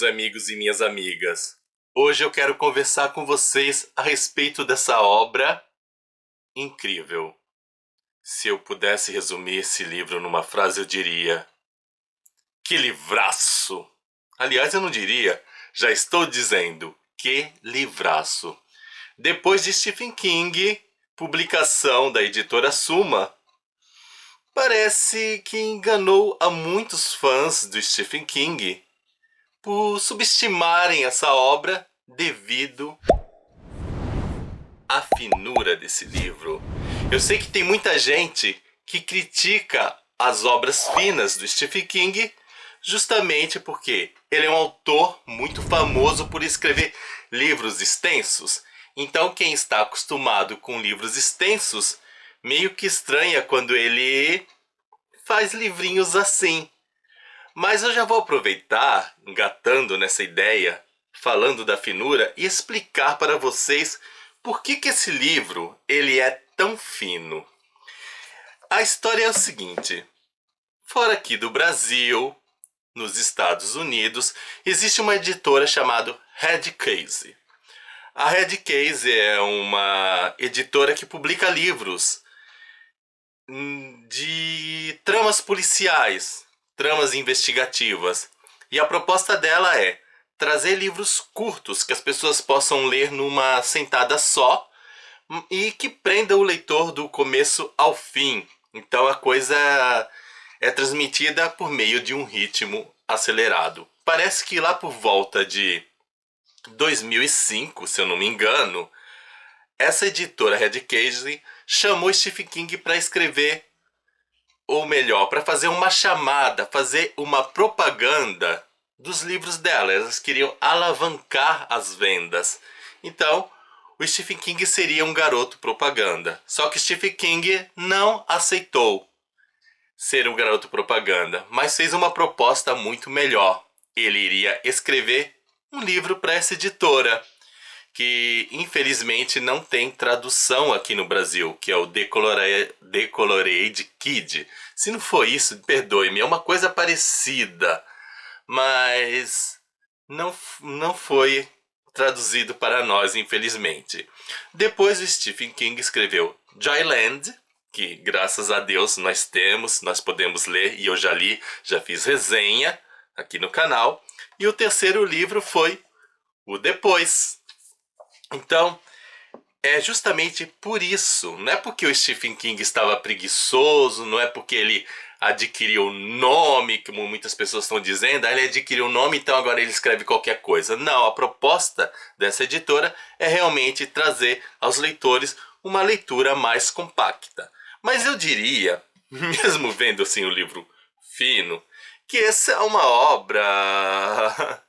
meus amigos e minhas amigas. Hoje eu quero conversar com vocês a respeito dessa obra incrível. Se eu pudesse resumir esse livro numa frase, eu diria: que livraço! Aliás, eu não diria, já estou dizendo, que livraço! Depois de Stephen King, publicação da editora Suma, parece que enganou a muitos fãs do Stephen King por subestimarem essa obra devido à finura desse livro. Eu sei que tem muita gente que critica as obras finas do Stephen King justamente porque ele é um autor muito famoso por escrever livros extensos. Então quem está acostumado com livros extensos meio que estranha quando ele faz livrinhos assim. Mas eu já vou aproveitar, engatando nessa ideia, falando da finura, e explicar para vocês por que esse livro ele é tão fino. A história é o seguinte: fora aqui do Brasil, nos Estados Unidos, existe uma editora chamada Red Case. A Red Case é uma editora que publica livros de tramas policiais, tramas investigativas. E a proposta dela é trazer livros curtos que as pessoas possam ler numa sentada só e que prenda o leitor do começo ao fim. Então a coisa é transmitida por meio de um ritmo acelerado. Parece que lá por volta de 2005, se eu não me engano, essa editora Red Case chamou Stephen King para escrever, ou melhor, para fazer uma chamada, fazer uma propaganda dos livros dela. Elas queriam alavancar as vendas. Então, o Stephen King seria um garoto propaganda. Só que Stephen King não aceitou ser um garoto propaganda, mas fez uma proposta muito melhor. Ele iria escrever um livro para essa editora, que infelizmente não tem tradução aqui no Brasil, que é o Decolored Kid. Se não for isso, perdoe-me, é uma coisa parecida, mas não foi traduzido para nós, infelizmente. Depois o Stephen King escreveu Dryland, que graças a Deus nós podemos ler, e eu já li, já fiz resenha aqui no canal. E o terceiro livro foi o Depois. Então, é justamente por isso, não é porque o Stephen King estava preguiçoso, não é porque ele adquiriu nome, como muitas pessoas estão dizendo, ele adquiriu nome, então agora ele escreve qualquer coisa. Não, a proposta dessa editora é realmente trazer aos leitores uma leitura mais compacta. Mas eu diria, mesmo vendo assim o livro fino, que essa é uma obra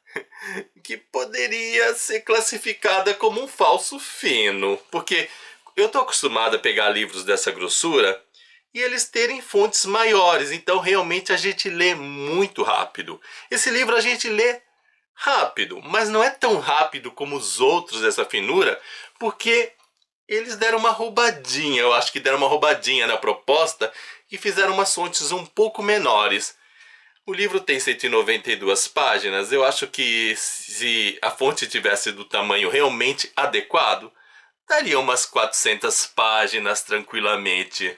que poderia ser classificada como um falso fino, porque eu estou acostumado a pegar livros dessa grossura e eles terem fontes maiores, então realmente a gente lê muito rápido. Esse livro a gente lê rápido, mas não é tão rápido como os outros dessa finura, porque eles deram uma roubadinha, eu acho que deram uma roubadinha na proposta e fizeram umas fontes um pouco menores. O livro tem 192 páginas. Eu acho que se a fonte tivesse do tamanho realmente adequado, daria umas 400 páginas tranquilamente.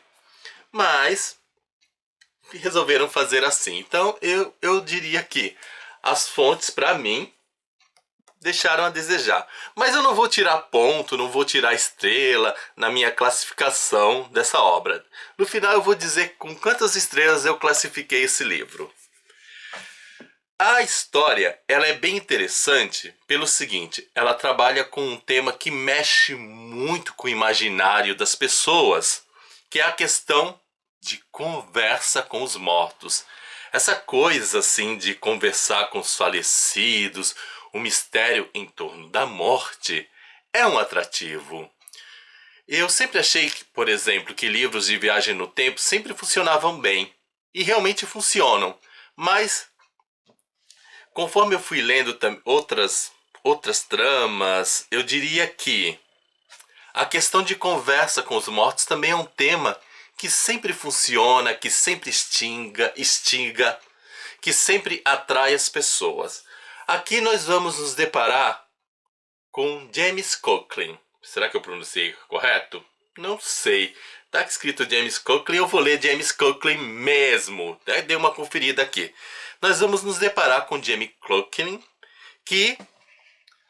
Mas resolveram fazer assim. Então eu diria que as fontes, para mim, deixaram a desejar. Mas eu não vou tirar ponto, não vou tirar estrela na minha classificação dessa obra. No final eu vou dizer com quantas estrelas eu classifiquei esse livro. A história, ela é bem interessante pelo seguinte: ela trabalha com um tema que mexe muito com o imaginário das pessoas, que é a questão de conversa com os mortos. Essa coisa assim de conversar com os falecidos, o mistério em torno da morte, é um atrativo. Eu sempre achei, por exemplo, que livros de viagem no tempo sempre funcionavam bem, e realmente funcionam, mas conforme eu fui lendo outras tramas, eu diria que a questão de conversa com os mortos também é um tema que sempre funciona, que sempre instiga, que sempre atrai as pessoas. Aqui nós vamos nos deparar com James Coughlin. Será que eu pronunciei correto? Não sei. Tá escrito James Coughlin, eu vou ler James Coughlin mesmo. Dei uma conferida aqui. Nós vamos nos deparar com James Coughlin, que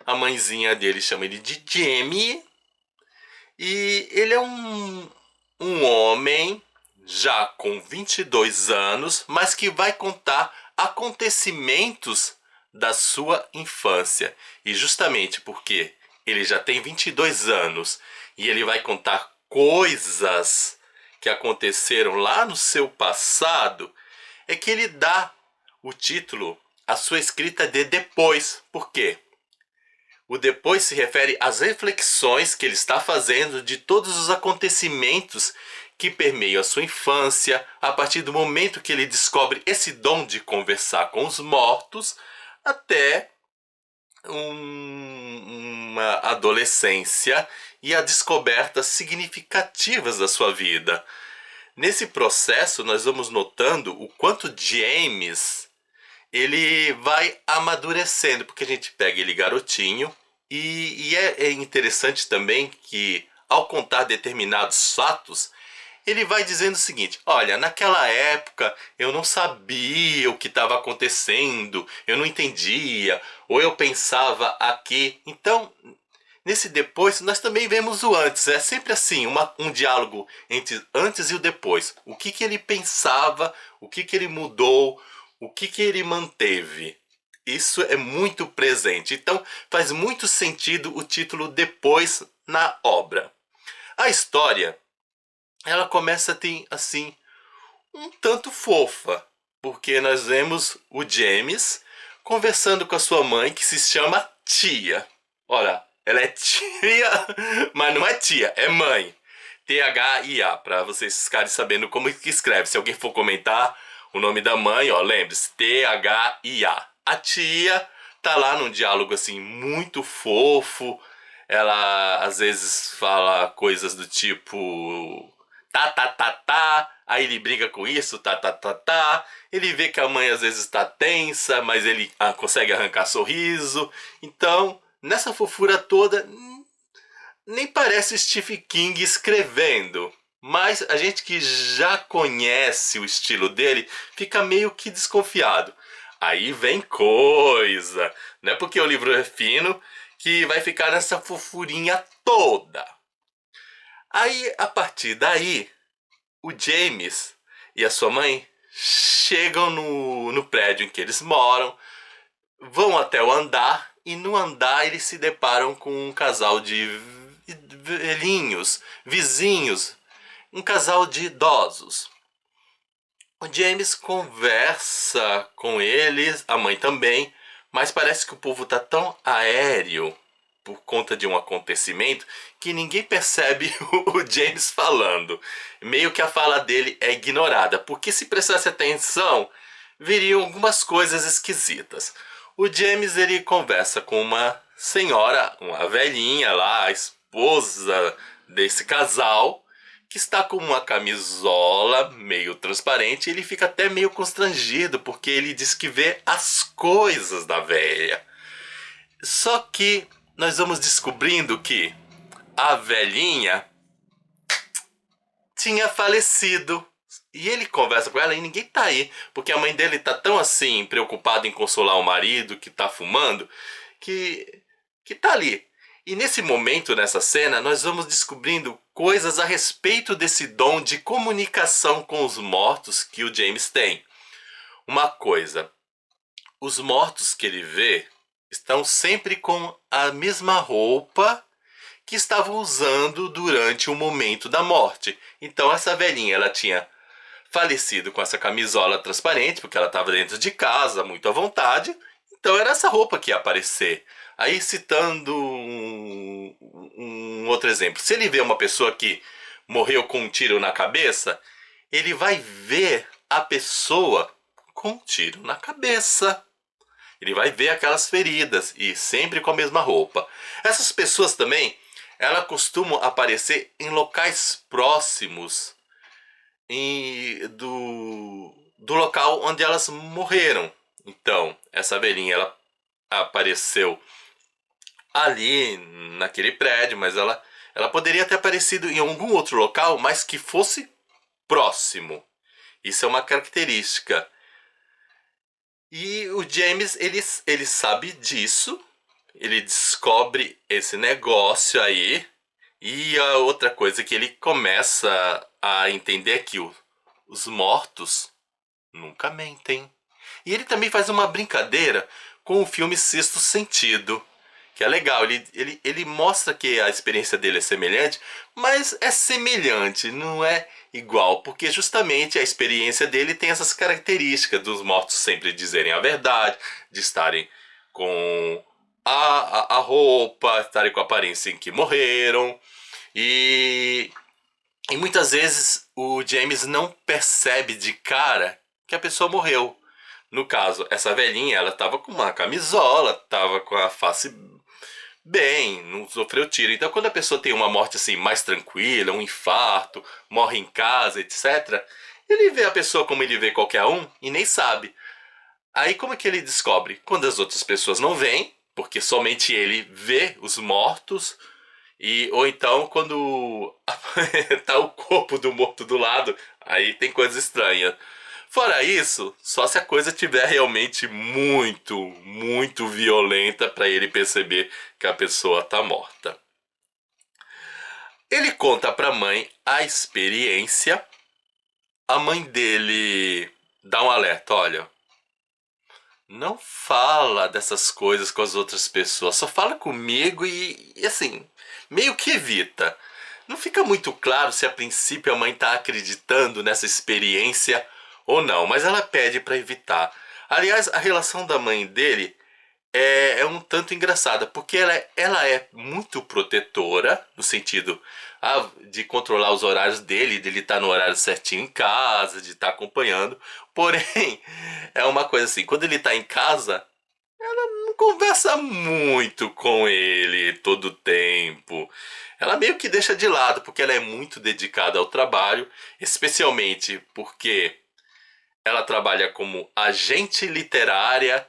a mãezinha dele chama ele de Jamie. E ele é um homem já com 22 anos, mas que vai contar acontecimentos da sua infância. E justamente porque ele já tem 22 anos e ele vai contar coisas que aconteceram lá no seu passado, é que ele dá o título à sua escrita de Depois. Por quê? O depois se refere às reflexões que ele está fazendo de todos os acontecimentos que permeiam a sua infância, a partir do momento que ele descobre esse dom de conversar com os mortos, até uma adolescência e a descobertas significativas da sua vida. Nesse processo, nós vamos notando o quanto James ele vai amadurecendo, porque a gente pega ele garotinho, e é interessante também que, ao contar determinados fatos, ele vai dizendo o seguinte: olha, naquela época eu não sabia o que estava acontecendo, eu não entendia, ou eu pensava aqui. Então, nesse depois, nós também vemos o antes. É sempre assim, um diálogo entre antes e o depois. O que ele pensava, o que ele mudou, o que ele manteve. Isso é muito presente. Então, faz muito sentido o título Depois na obra. A história, ela começa a ter, assim, um tanto fofa, porque nós vemos o James conversando com a sua mãe, que se chama Tia. Olha, ela é tia, mas não é tia, é mãe. Thia, para vocês ficarem sabendo como que escreve. Se alguém for comentar o nome da mãe, ó, lembre-se, Thia. A tia tá lá num diálogo assim muito fofo. Ela às vezes fala coisas do tipo tá, aí ele briga com isso, tá. Ele vê que a mãe às vezes tá tensa, mas ele consegue arrancar sorriso. Então, nessa fofura toda, nem parece Stephen King escrevendo. Mas a gente que já conhece o estilo dele fica meio que desconfiado. Aí vem coisa. Não é porque o livro é fino que vai ficar nessa fofurinha toda. Aí, a partir daí, o James e a sua mãe chegam no prédio em que eles moram, vão até o andar, e no andar eles se deparam com um casal de velhinhos, vizinhos, um casal de idosos. O James conversa com eles, a mãe também, mas parece que o povo tá tão aéreo por conta de um acontecimento que ninguém percebe o James falando. Meio que a fala dele é ignorada, porque se prestasse atenção, viriam algumas coisas esquisitas. O James ele conversa com uma senhora, uma velhinha lá, a esposa desse casal, que está com uma camisola meio transparente. Ele fica até meio constrangido, porque ele diz que vê as coisas da velha. Só que nós vamos descobrindo que a velhinha tinha falecido. E ele conversa com ela e ninguém tá aí, porque a mãe dele tá tão assim, preocupada em consolar o marido que tá fumando, que tá ali. E nesse momento, nessa cena, nós vamos descobrindo coisas a respeito desse dom de comunicação com os mortos que o James tem. Uma coisa, os mortos que ele vê estão sempre com a mesma roupa que estavam usando durante o momento da morte. Então essa velhinha, ela tinha falecido com essa camisola transparente, porque ela estava dentro de casa, muito à vontade. Então era essa roupa que ia aparecer. Aí citando um outro exemplo. Se ele vê uma pessoa que morreu com um tiro na cabeça, ele vai ver a pessoa com um tiro na cabeça. Ele vai ver aquelas feridas e sempre com a mesma roupa. Essas pessoas também, elas costumam aparecer em locais próximos do local onde elas morreram. Então, essa velhinha, ela apareceu ali naquele prédio, mas ela poderia ter aparecido em algum outro local, mas que fosse próximo. Isso é uma característica. E o James, ele sabe disso, ele descobre esse negócio aí. E a outra coisa que ele começa a entender é que os mortos nunca mentem. E ele também faz uma brincadeira com o filme Sexto Sentido, que é legal. Ele mostra que a experiência dele é semelhante, mas é semelhante, não é igual, porque justamente a experiência dele tem essas características dos mortos sempre dizerem a verdade, de estarem com a roupa, estarem com a aparência em que morreram. E, e muitas vezes o James não percebe de cara que a pessoa morreu. No caso, essa velhinha, ela tava com uma camisola, tava com a face bem, não sofreu tiro. Então, quando a pessoa tem uma morte assim mais tranquila, um infarto, morre em casa, etc., ele vê a pessoa como ele vê qualquer um e nem sabe. Aí, como é que ele descobre? Quando as outras pessoas não veem, porque somente ele vê os mortos, ou então quando tá o corpo do morto do lado, aí tem coisa estranha. Fora isso, só se a coisa tiver realmente muito, muito violenta para ele perceber que a pessoa tá morta. Ele conta pra mãe a experiência. A mãe dele dá um alerta, olha, não fala dessas coisas com as outras pessoas, só fala comigo e assim, meio que evita. Não fica muito claro se a princípio a mãe está acreditando nessa experiência ou não, mas ela pede para evitar. Aliás, a relação da mãe dele é um tanto engraçada, porque ela é muito protetora, no sentido de controlar os horários dele estar no horário certinho em casa, de estar acompanhando. Porém, é uma coisa assim, quando ele está em casa, não conversa muito com ele todo o tempo. Ela meio que deixa de lado, porque ela é muito dedicada ao trabalho, especialmente porque ela trabalha como agente literária,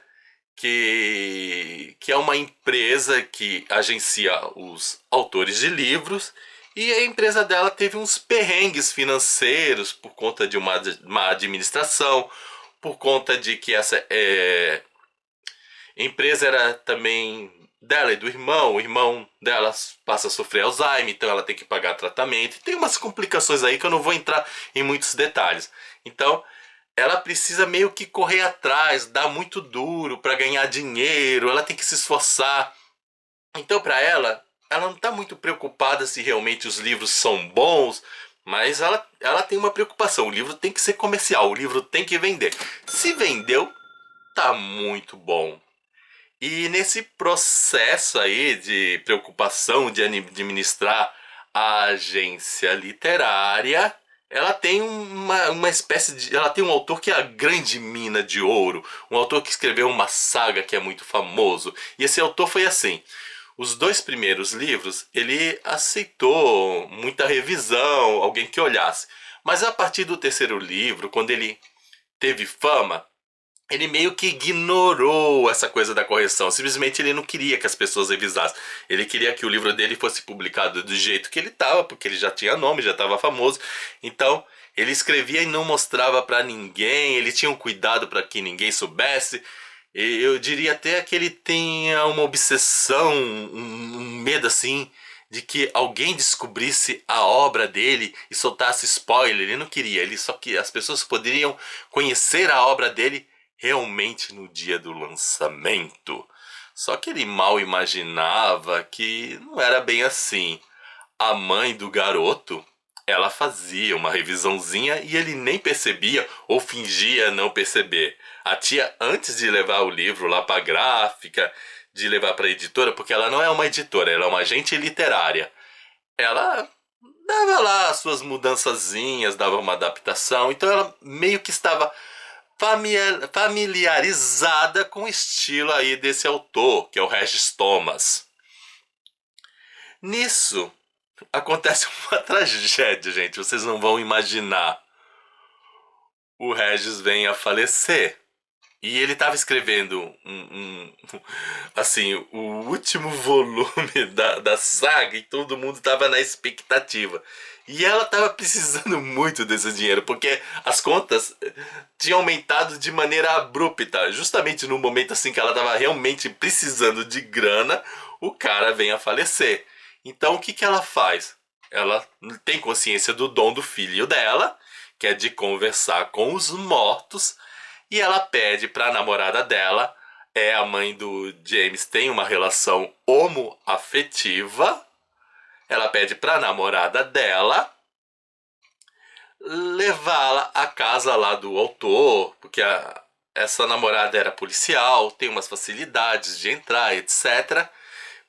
que é uma empresa que agencia os autores de livros. E a empresa dela teve uns perrengues financeiros por conta de uma administração, por conta de que essa empresa era também dela e do irmão. O irmão dela passa a sofrer Alzheimer, então ela tem que pagar tratamento. Tem umas complicações aí que eu não vou entrar em muitos detalhes. Então, ela precisa meio que correr atrás, dar muito duro para ganhar dinheiro, ela tem que se esforçar. Então, para ela não está muito preocupada se realmente os livros são bons, mas ela tem uma preocupação: o livro tem que ser comercial, o livro tem que vender. Se vendeu, tá muito bom. E nesse processo aí de preocupação de administrar a agência literária, ela tem uma espécie de. Ela tem um autor que é a grande mina de ouro, um autor que escreveu uma saga que é muito famoso. E esse autor foi assim: os dois primeiros livros ele aceitou muita revisão, alguém que olhasse. Mas a partir do terceiro livro, quando ele teve fama, ele meio que ignorou essa coisa da correção. Simplesmente ele não queria que as pessoas revisassem. Ele queria que o livro dele fosse publicado do jeito que ele estava, porque ele já tinha nome, já estava famoso. Então, ele escrevia e não mostrava para ninguém. Ele tinha um cuidado para que ninguém soubesse. E eu diria até que ele tenha uma obsessão, um medo assim, de que alguém descobrisse a obra dele e soltasse spoiler. Ele não queria, ele só que as pessoas poderiam conhecer a obra dele realmente no dia do lançamento. Só que ele mal imaginava que não era bem assim. A mãe do garoto, ela fazia uma revisãozinha e ele nem percebia ou fingia não perceber. A tia, antes de levar o livro lá para a gráfica, de levar para a editora, porque ela não é uma editora, ela é uma agente literária. Ela dava lá as suas mudançazinhas, dava uma adaptação, então ela meio que estava familiarizada com o estilo aí desse autor, que é o Regis Thomas. Nisso, acontece uma tragédia, gente, vocês não vão imaginar. O Regis vem a falecer. E ele estava escrevendo assim, o último volume da saga e todo mundo estava na expectativa. E ela estava precisando muito desse dinheiro, porque as contas tinham aumentado de maneira abrupta. Justamente no momento assim que ela estava realmente precisando de grana, o cara vem a falecer. Então o que, que ela faz? Ela tem consciência do dom do filho dela, que é de conversar com os mortos, e ela pede para a namorada dela, a mãe do James, tem uma relação homoafetiva. Ela pede para a namorada dela levá-la à casa lá do autor, porque essa namorada era policial, tem umas facilidades de entrar, etc.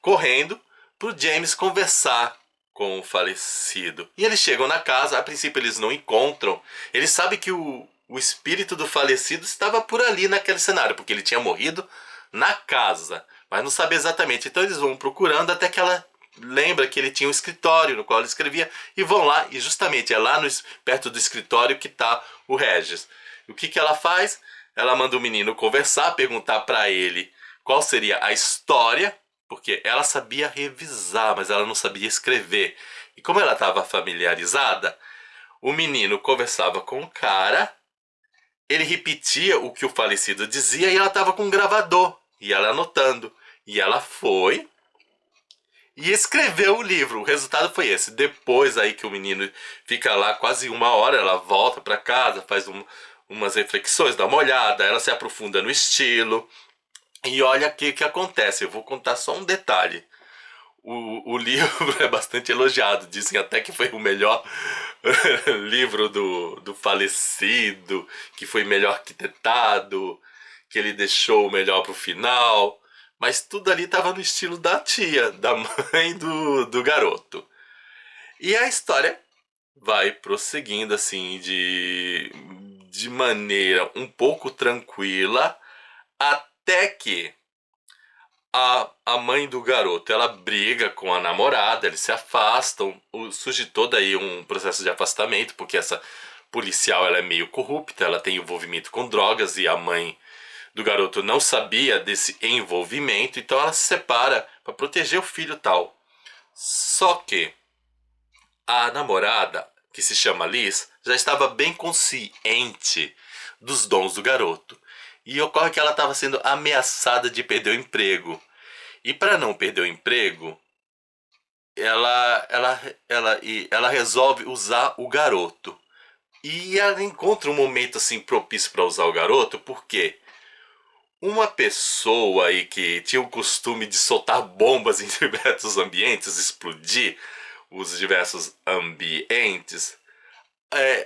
Correndo pro James conversar com o falecido. E eles chegam na casa, a princípio eles não encontram. Eles sabem que o espírito do falecido estava por ali naquele cenário, porque ele tinha morrido na casa, mas não sabe exatamente. Então eles vão procurando até que ela lembra que ele tinha um escritório no qual ele escrevia e vão lá, e justamente é lá perto do escritório que está o Regis. O que, que ela faz? Ela manda o menino conversar, perguntar para ele qual seria a história, porque ela sabia revisar, mas ela não sabia escrever. E como ela estava familiarizada, o menino conversava com o cara, ele repetia o que o falecido dizia e ela estava com um gravador, e ela anotando. E ela foi e escreveu o livro. O resultado foi esse. Depois aí que o menino fica lá quase uma hora, ela volta para casa, faz umas reflexões, dá uma olhada, ela se aprofunda no estilo. E olha aqui o que acontece. Eu vou contar só um detalhe. O livro é bastante elogiado. Dizem até que foi o melhor livro do falecido, que foi melhor arquitetado, que ele deixou o melhor pro final. Mas tudo ali estava no estilo da tia, da mãe do garoto. E a história vai prosseguindo assim de maneira um pouco tranquila, até que a mãe do garoto ela briga com a namorada, eles se afastam, surge todo aí um processo de afastamento, porque essa policial ela é meio corrupta, ela tem envolvimento com drogas e a mãe do garoto não sabia desse envolvimento, então ela se separa para proteger o filho tal. Só que a namorada, que se chama Liz, já estava bem consciente dos dons do garoto. E ocorre que ela estava sendo ameaçada de perder o emprego. E para não perder o emprego, ela resolve usar o garoto. E ela encontra um momento assim propício para usar o garoto, porque uma pessoa aí que tinha o costume de soltar bombas em diversos ambientes, explodir os diversos ambientes,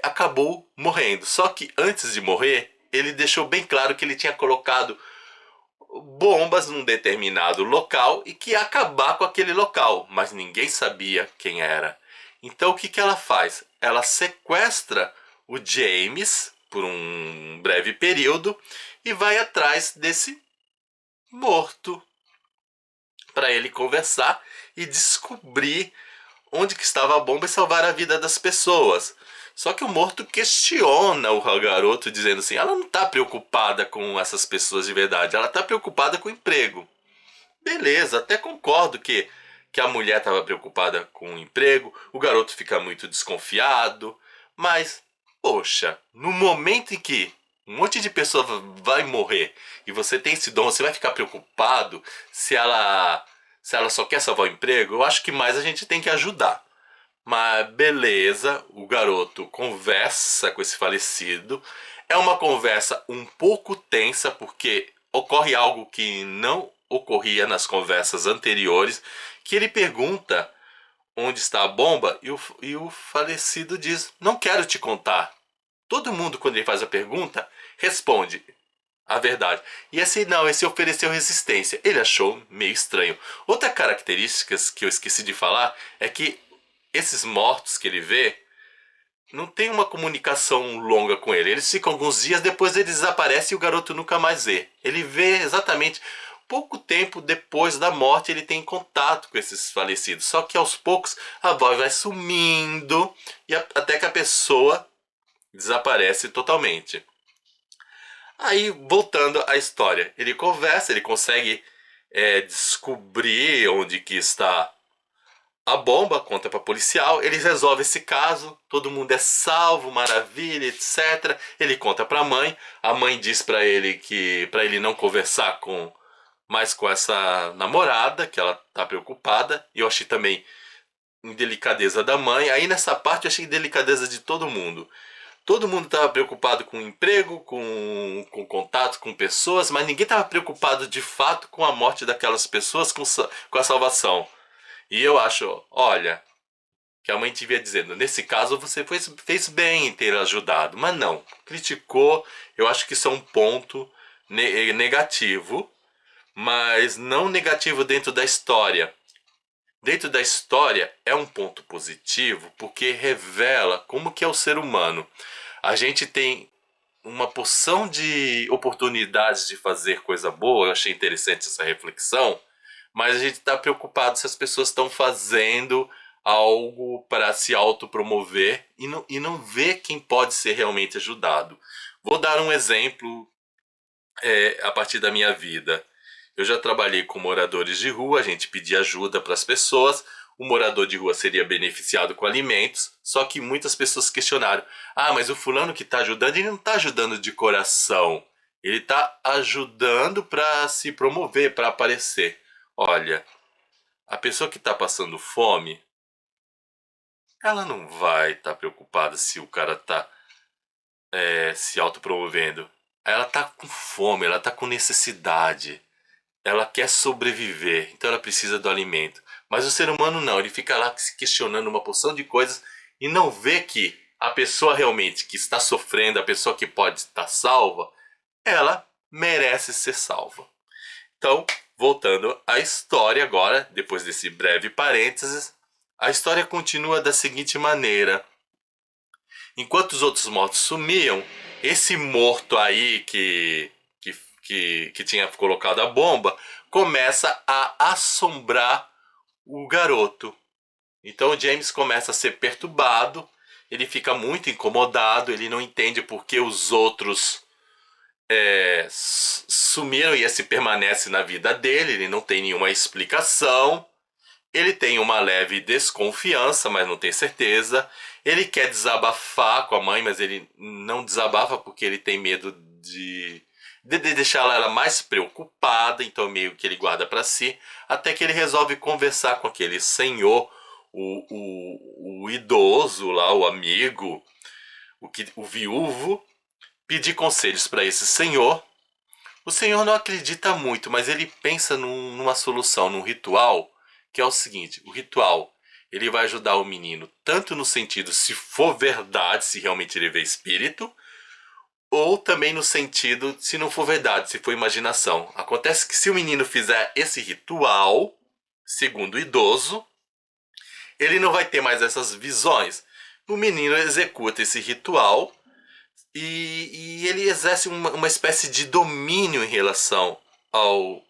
acabou morrendo. Só que antes de morrer, ele deixou bem claro que ele tinha colocado bombas num determinado local e que ia acabar com aquele local, mas ninguém sabia quem era. Então o que, que ela faz? Ela sequestra o James por um breve período e vai atrás desse morto para ele conversar e descobrir onde que estava a bomba e salvar a vida das pessoas. Só que o morto questiona o garoto, dizendo assim: ela não está preocupada com essas pessoas de verdade, ela está preocupada com o emprego. Beleza, até concordo que a mulher estava preocupada com o emprego, o garoto fica muito desconfiado, mas, poxa, no momento em que um monte de pessoa vai morrer e você tem esse dom, você vai ficar preocupado se ela só quer salvar o emprego? Eu acho que mais a gente tem que ajudar. Mas beleza, o garoto conversa com esse falecido. É uma conversa um pouco tensa, porque ocorre algo que não ocorria nas conversas anteriores, que ele pergunta onde está a bomba e o falecido diz: não quero te contar. Todo mundo, quando ele faz a pergunta, responde a verdade. E esse não, esse ofereceu resistência. Ele achou meio estranho. Outra característica que eu esqueci de falar é que esses mortos que ele vê não tem uma comunicação longa com ele. Eles ficam alguns dias, depois eles desaparecem e o garoto nunca mais vê. Ele vê exatamente pouco tempo depois da morte, ele tem contato com esses falecidos. Só que aos poucos a voz vai sumindo e até que a pessoa desaparece totalmente. Aí, voltando à história, ele conversa, ele consegue descobrir onde que está a bomba, conta para policial, eles resolvem esse caso, todo mundo é salvo, maravilha, etc. Ele conta para a mãe diz para ele que para ele não conversar mais com essa namorada, que ela tá preocupada. E eu achei também indelicadeza da mãe. Aí nessa parte eu achei delicadeza de todo mundo. Todo mundo estava preocupado com o emprego, com contato com pessoas, mas ninguém estava preocupado de fato com a morte daquelas pessoas, com a salvação. E eu acho, olha, que a mãe devia dizendo, nesse caso você fez bem em ter ajudado, mas não, criticou. Eu acho que isso é um ponto negativo, mas não negativo dentro da história. Dentro da história é um ponto positivo porque revela como que é o ser humano. A gente tem uma porção de oportunidades de fazer coisa boa. Eu achei interessante essa reflexão, mas a gente está preocupado se as pessoas estão fazendo algo para se autopromover e não vê quem pode ser realmente ajudado. Vou dar um exemplo a partir da minha vida. Eu já trabalhei com moradores de rua, a gente pedia ajuda para as pessoas. O morador de rua seria beneficiado com alimentos, só que muitas pessoas questionaram: ah, mas o fulano que está ajudando, ele não está ajudando de coração, ele está ajudando para se promover, para aparecer. Olha, a pessoa que está passando fome, ela não vai estar preocupada se o cara está se autopromovendo. Ela está com fome, ela está com necessidade. Ela quer sobreviver, então ela precisa do alimento. Mas o ser humano não, ele fica lá se questionando uma porção de coisas e não vê que a pessoa realmente que está sofrendo, a pessoa que pode estar salva, ela merece ser salva. Então, voltando à história agora, depois desse breve parênteses, a história continua da seguinte maneira. Enquanto os outros mortos sumiam, esse morto aí que tinha colocado a bomba começa a assombrar o garoto. Então o James começa a ser perturbado, ele fica muito incomodado, ele não entende por que os outros sumiram e esse permanece na vida dele, ele não tem nenhuma explicação. Ele tem uma leve desconfiança, mas não tem certeza. Ele quer desabafar com a mãe, mas ele não desabafa porque ele tem medo de deixar ela mais preocupada, então meio que ele guarda para si, até que ele resolve conversar com aquele senhor, o idoso lá, o amigo, o viúvo, pedir conselhos para esse senhor. O senhor não acredita muito, mas ele pensa numa solução, num ritual, que é o seguinte: o ritual ele vai ajudar o menino tanto no sentido se for verdade, se realmente ele vê espírito, ou também no sentido se não for verdade, se for imaginação. Acontece que se o menino fizer esse ritual, segundo o idoso, ele não vai ter mais essas visões. O menino executa esse ritual e ele exerce uma espécie de domínio em relação ao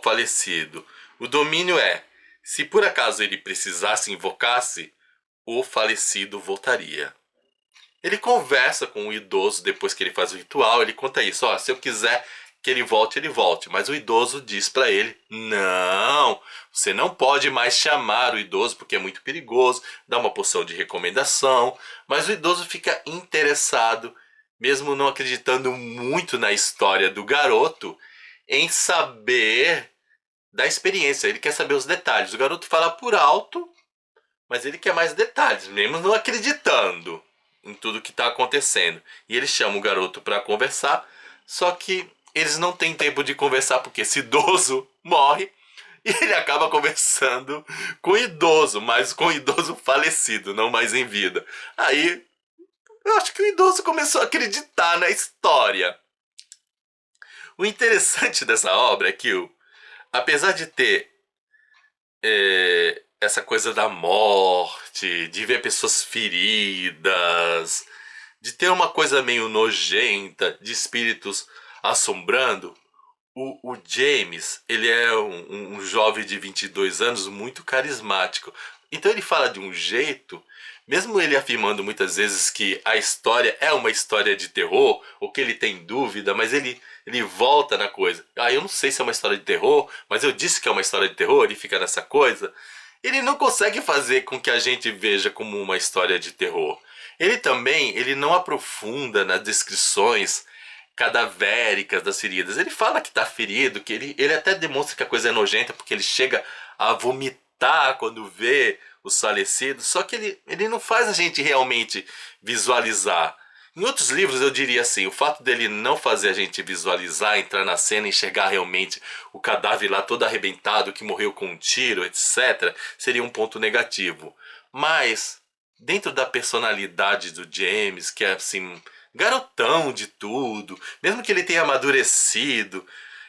falecido. O domínio é: se por acaso ele precisasse, invocasse, o falecido voltaria. Ele conversa com o idoso depois que ele faz o ritual, ele conta isso: ó, se eu quiser que ele volte, mas o idoso diz para ele: não, você não pode mais chamar o idoso porque é muito perigoso, dá uma porção de recomendação. Mas o idoso fica interessado, mesmo não acreditando muito na história do garoto, em saber da experiência. Ele quer saber os detalhes. O garoto fala por alto, mas ele quer mais detalhes, mesmo não acreditando em tudo que está acontecendo. E ele chama o garoto para conversar, só que eles não têm tempo de conversar porque esse idoso morre e ele acaba conversando com o idoso, mas com o idoso falecido, não mais em vida. Aí eu acho que o idoso começou a acreditar na história. O interessante dessa obra é que, apesar de ter essa coisa da morte, de ver pessoas feridas, de ter uma coisa meio nojenta, de espíritos assombrando, o James, ele é um jovem de 22 anos muito carismático. Então ele fala de um jeito Mesmo ele afirmando muitas vezes que a história é uma história de terror, ou que ele tem dúvida, mas ele volta na coisa. Ah, eu não sei se é uma história de terror, mas eu disse que é uma história de terror, ele fica nessa coisa. Ele não consegue fazer com que a gente veja como uma história de terror. Ele não aprofunda nas descrições cadavéricas das feridas. Ele fala que está ferido, que ele até demonstra que a coisa é nojenta, porque ele chega a vomitar quando vê os falecidos, só que ele não faz a gente realmente visualizar. Em outros livros eu diria assim, o fato dele não fazer a gente visualizar, entrar na cena, enxergar realmente o cadáver lá todo arrebentado, que morreu com um tiro, etc., seria um ponto negativo. Mas, dentro da personalidade do James, que é assim, garotão de tudo, mesmo que ele tenha amadurecido,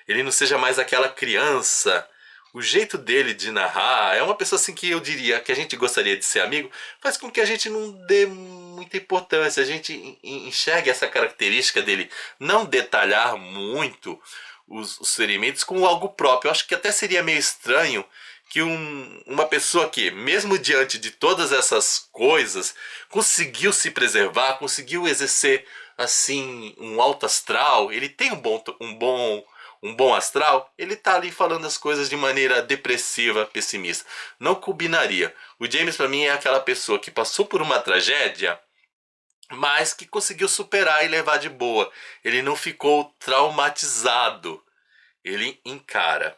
ele não seja mais aquela criança, o jeito dele de narrar é uma pessoa assim que eu diria que a gente gostaria de ser amigo, faz com que a gente não dê muita importância, a gente enxergue essa característica dele não detalhar muito os ferimentos com algo próprio. Eu acho que até seria meio estranho que uma pessoa que, mesmo diante de todas essas coisas, conseguiu se preservar, conseguiu exercer assim um alto astral, ele tem um bom astral, ele tá ali falando as coisas de maneira depressiva, pessimista. Não combinaria. O James para mim é aquela pessoa que passou por uma tragédia, mas que conseguiu superar e levar de boa. Ele não ficou traumatizado. Ele encara.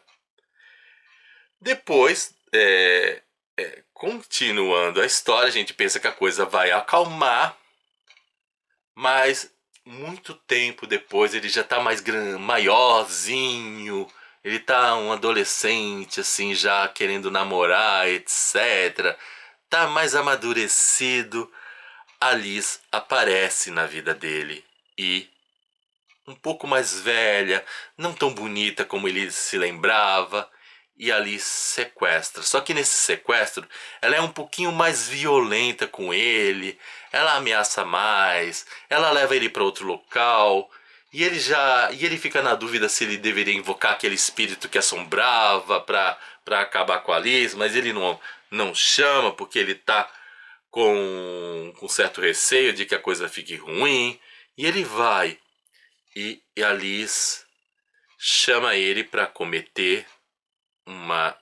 Depois, continuando a história, a gente pensa que a coisa vai acalmar, mas muito tempo depois ele já tá maiorzinho, ele tá um adolescente assim já querendo namorar, etc. Tá mais amadurecido. A Liz aparece na vida dele e um pouco mais velha, não tão bonita como ele se lembrava, e ali sequestra. Só que nesse sequestro, ela é um pouquinho mais violenta com ele, ela ameaça mais, ela leva ele para outro local, e ele fica na dúvida se ele deveria invocar aquele espírito que assombrava para acabar com a Liz, mas ele não chama porque ele tá com certo receio de que a coisa fique ruim, e ele vai. E a Liz chama ele para cometer uma,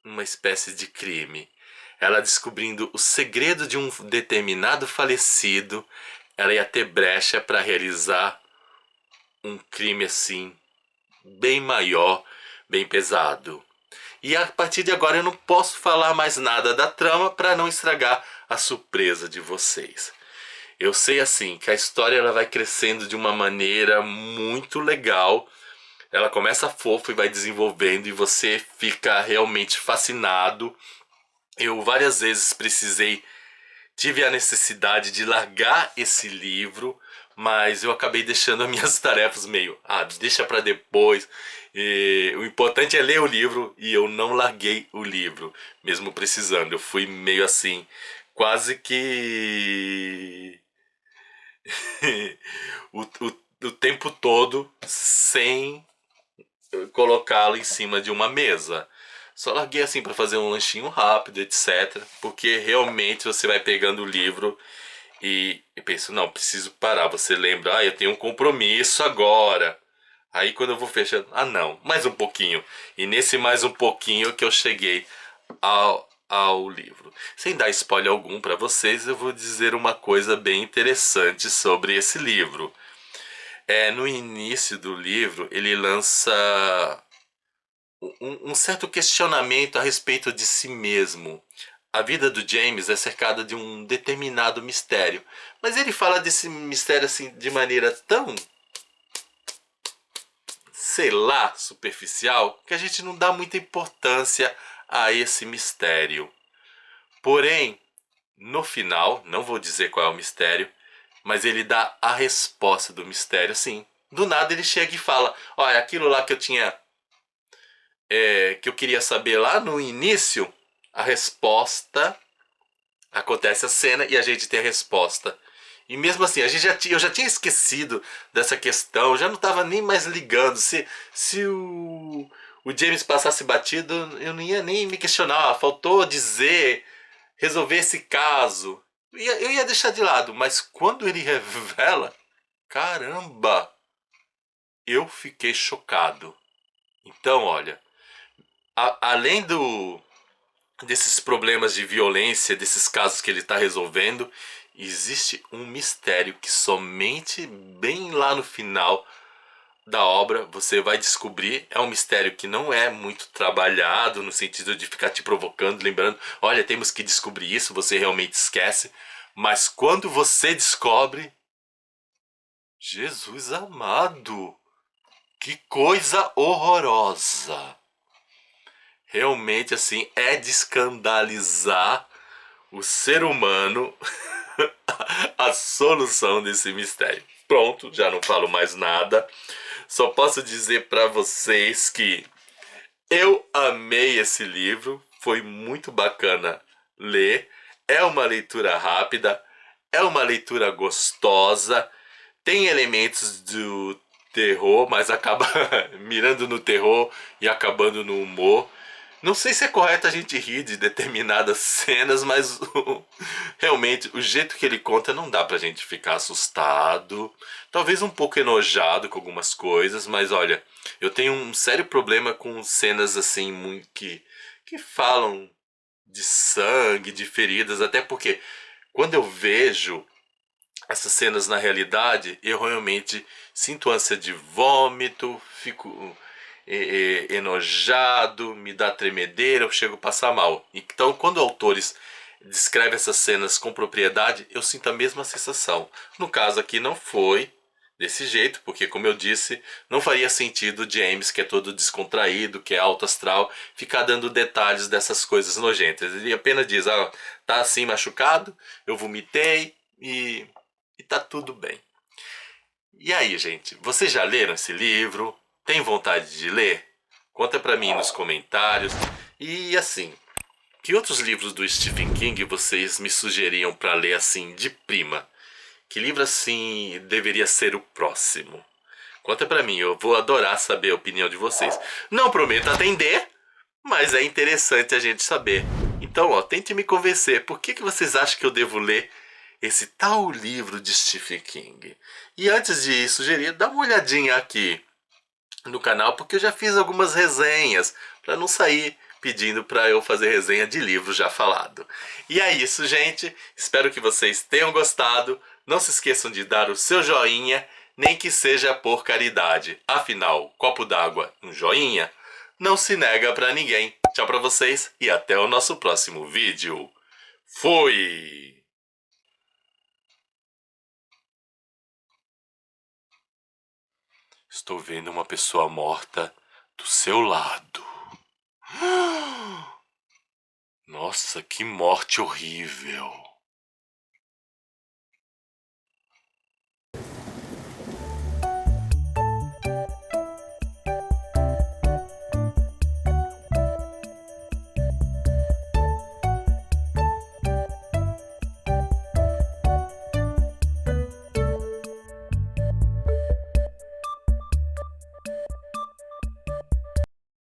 uma espécie de crime. Ela descobrindo o segredo de um determinado falecido, ela ia ter brecha para realizar um crime assim, bem maior, bem pesado. E a partir de agora eu não posso falar mais nada da trama para não estragar a surpresa de vocês. Eu sei assim que a história ela vai crescendo de uma maneira muito legal. Ela começa fofa e vai desenvolvendo e você fica realmente fascinado. Eu várias vezes tive a necessidade de largar esse livro, mas eu acabei deixando as minhas tarefas meio, deixa para depois. O importante é ler o livro e eu não larguei o livro, mesmo precisando. Eu fui meio assim, quase que o tempo todo sem colocá-lo em cima de uma mesa. Só larguei assim para fazer um lanchinho rápido, etc. Porque realmente você vai pegando o livro e penso, não, preciso parar. Você lembra, eu tenho um compromisso agora. Aí quando eu vou fechando, não, mais um pouquinho. E nesse mais um pouquinho que eu cheguei ao livro. Sem dar spoiler algum para vocês, eu vou dizer uma coisa bem interessante sobre esse livro. No início do livro, ele lança um certo questionamento a respeito de si mesmo. A vida do James é cercada de um determinado mistério, mas ele fala desse mistério assim de maneira tão, sei lá, superficial, que a gente não dá muita importância a esse mistério. Porém, no final, não vou dizer qual é o mistério, mas ele dá a resposta do mistério, assim. Do nada ele chega e fala, olha, aquilo lá que eu tinha que eu queria saber lá no início, a resposta, acontece a cena e a gente tem a resposta. E mesmo assim, eu já tinha esquecido dessa questão, eu já não estava nem mais ligando. Se o James passasse batido, eu não ia nem me questionar. Faltou dizer resolver esse caso. Eu ia deixar de lado, mas quando ele revela, caramba, eu fiquei chocado. Então, olha, além desses problemas de violência, desses casos que ele está resolvendo, existe um mistério que somente bem lá no final da obra você vai descobrir. É um mistério que não é muito trabalhado no sentido de ficar te provocando, lembrando, olha, temos que descobrir isso, você realmente esquece. Mas quando você descobre, Jesus amado, que coisa horrorosa. Realmente assim é de escandalizar o ser humano a solução desse mistério. Pronto, já não falo mais nada. Só posso dizer para vocês que eu amei esse livro, foi muito bacana ler. É uma leitura rápida, é uma leitura gostosa, tem elementos do terror, mas acaba mirando no terror e acabando no humor. Não sei se é correto a gente rir de determinadas cenas, mas realmente o jeito que ele conta não dá pra gente ficar assustado. Talvez um pouco enojado com algumas coisas, mas olha, eu tenho um sério problema com cenas assim muito que falam de sangue, de feridas, até porque quando eu vejo essas cenas na realidade, eu realmente sinto ânsia de vômito, fico enojado, me dá tremedeira, eu chego a passar mal. Então, quando autores descrevem essas cenas com propriedade, eu sinto a mesma sensação. No caso aqui não foi desse jeito, porque como eu disse, não faria sentido James, que é todo descontraído, que é alto astral, ficar dando detalhes dessas coisas nojentas. Ele apenas diz, ah, tá assim machucado, eu vomitei e tá tudo bem. E aí, gente, vocês já leram esse livro? Tem vontade de ler? Conta pra mim nos comentários. E assim, que outros livros do Stephen King vocês me sugeriam pra ler assim de prima? Que livro assim deveria ser o próximo? Conta pra mim, eu vou adorar saber a opinião de vocês. Não prometo atender, mas é interessante a gente saber. Então, ó, tente me convencer. Por que vocês acham que eu devo ler esse tal livro de Stephen King? E antes de sugerir, dá uma olhadinha aqui no canal, porque eu já fiz algumas resenhas, para não sair pedindo para eu fazer resenha de livro já falado. E é isso, gente. Espero que vocês tenham gostado. Não se esqueçam de dar o seu joinha, nem que seja por caridade. Afinal, copo d'água, um joinha, não se nega para ninguém. Tchau para vocês e até o nosso próximo vídeo. Fui! Estou vendo uma pessoa morta do seu lado. Nossa, que morte horrível.